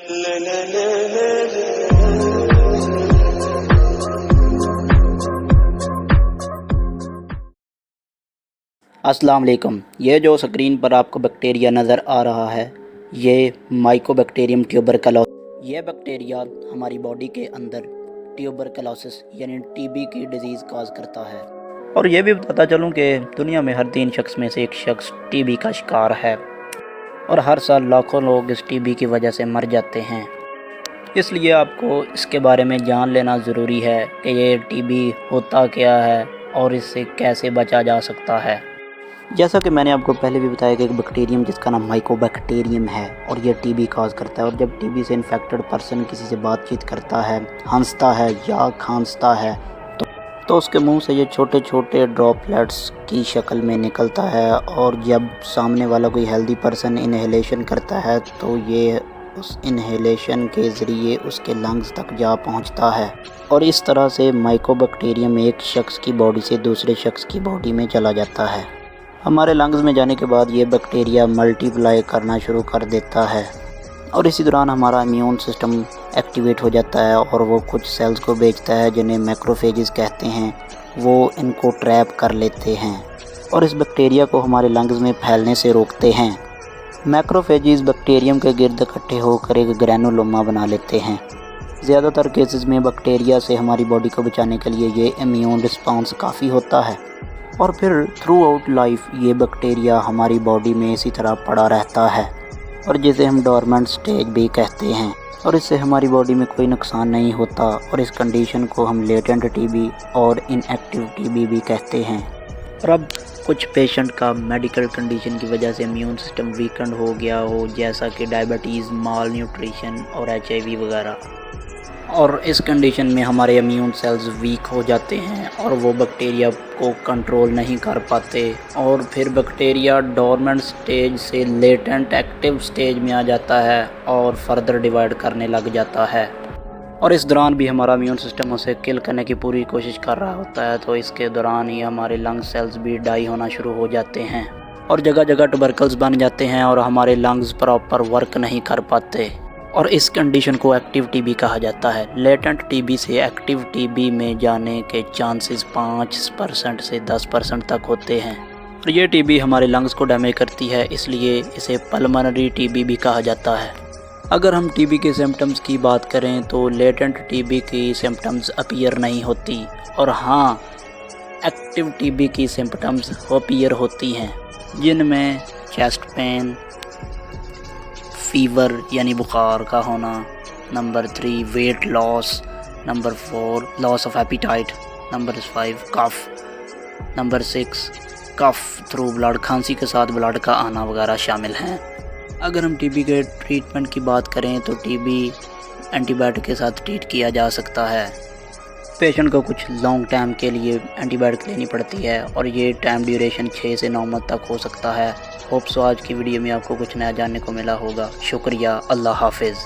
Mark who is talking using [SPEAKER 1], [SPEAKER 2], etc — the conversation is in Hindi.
[SPEAKER 1] अस्सलाम वालेकुम। ये जो स्क्रीन पर आपको बैक्टीरिया नज़र आ रहा है, ये माइकोबैक्टीरियम ट्यूबरकुलोसिस। ये बैक्टीरिया हमारी बॉडी के अंदर ट्यूबरकुलोसिस यानी टीबी की डिज़ीज़ काज करता है। और ये भी बताता चलूँ कि दुनिया में हर 3 शख्स में से एक शख्स टीबी का शिकार है और हर साल लाखों लोग इस टीबी की वजह से मर जाते हैं। इसलिए आपको इसके बारे में जान लेना ज़रूरी है कि ये टीबी होता क्या है और इससे कैसे बचा जा सकता है। जैसा कि मैंने आपको पहले भी बताया कि एक बैक्टीरियम जिसका नाम माइकोबैक्टीरियम है और ये टीबी काज करता है। और जब टीबी से इन्फेक्टेड पर्सन किसी से बातचीत करता है, हंसता है या खांसता है तो उसके मुंह से ये छोटे छोटे ड्रॉपलेट्स की शक्ल में निकलता है। और जब सामने वाला कोई हेल्दी पर्सन इन्हेलेशन करता है तो ये उस इन्हेलेशन के ज़रिए उसके लंग्स तक जा पहुंचता है और इस तरह से माइकोबैक्टीरियम एक शख्स की बॉडी से दूसरे शख्स की बॉडी में चला जाता है। हमारे लंग्स में जाने के बाद ये बैक्टीरिया मल्टीप्लाई करना शुरू कर देता है और इसी दौरान हमारा इम्यून सिस्टम एक्टिवेट हो जाता है और वो कुछ सेल्स को भेजता है जिन्हें मैक्रोफेजेस कहते हैं। वो इनको ट्रैप कर लेते हैं और इस बैक्टीरिया को हमारे लंग्स में फैलने से रोकते हैं। मैक्रोफेजेस बैक्टीरियम के गिर्द इकट्ठे होकर एक ग्रैनुलोमा बना लेते हैं। ज़्यादातर केसेस में बैक्टीरिया से हमारी बॉडी को बचाने के लिए ये इम्यून रिस्पॉन्स काफ़ी होता है और फिर थ्रू आउट लाइफ ये बैक्टीरिया हमारी बॉडी में इसी तरह पड़ा रहता है और जिसे हम डोरमेंट स्टेज भी कहते हैं और इससे हमारी बॉडी में कोई नुकसान नहीं होता और इस कंडीशन को हम लेटेंट टीबी और इनएक्टिव टीबी भी कहते हैं। और अब कुछ पेशेंट का मेडिकल कंडीशन की वजह से इम्यून सिस्टम वीकेंड हो गया हो, जैसा कि डायबिटीज़, माल न्यूट्रिशन और HIV वगैरह, और इस कंडीशन में हमारे इम्यून सेल्स वीक हो जाते हैं और वो बैक्टीरिया को कंट्रोल नहीं कर पाते और फिर बैक्टीरिया डोरमेंट स्टेज से लेटेंट एक्टिव स्टेज में आ जाता है और फर्दर डिवाइड करने लग जाता है। और इस दौरान भी हमारा इम्यून सिस्टम उसे किल करने की पूरी कोशिश कर रहा होता है, तो इसके दौरान ही हमारे लंग सेल्स भी डाई होना शुरू हो जाते हैं और जगह जगह ट्यूबरकल्स बन जाते हैं और हमारे लंग्स प्रॉपर वर्क नहीं कर पाते और इस कंडीशन को एक्टिव टीबी कहा जाता है। लेटेंट टीबी से एक्टिव टीबी में जाने के चांसेस 5% से 10% तक होते हैं और ये टीबी हमारे लंग्स को डैमेज करती है, इसलिए इसे पल्मोनरी टीबी भी कहा जाता है। अगर हम टीबी के सिम्टम्स की बात करें तो लेटेंट टीबी की सिम्टम्स अपीयर नहीं होती और हाँ, एक्टिव टीबी की सिम्टम्स अपीयर होती हैं, जिनमें चेस्ट पेन, फीवर यानी बुखार का होना, number 3 weight loss, number 4 loss of appetite, number 5 cough, number 6 cough through blood, खांसी के साथ ब्लड का आना वगैरह शामिल हैं। अगर हम टीबी के ट्रीटमेंट की बात करें तो टीबी एंटीबायोटिक के साथ ट्रीट किया जा सकता है। पेशेंट को कुछ लॉन्ग टाइम के लिए एंटीबायोटिक लेनी पड़ती है और ये टाइम ड्यूरेशन 6 से 9 मंथ तक हो सकता है। होप सो आज की वीडियो में आपको कुछ नया जानने को मिला होगा। शुक्रिया। अल्लाह हाफिज़।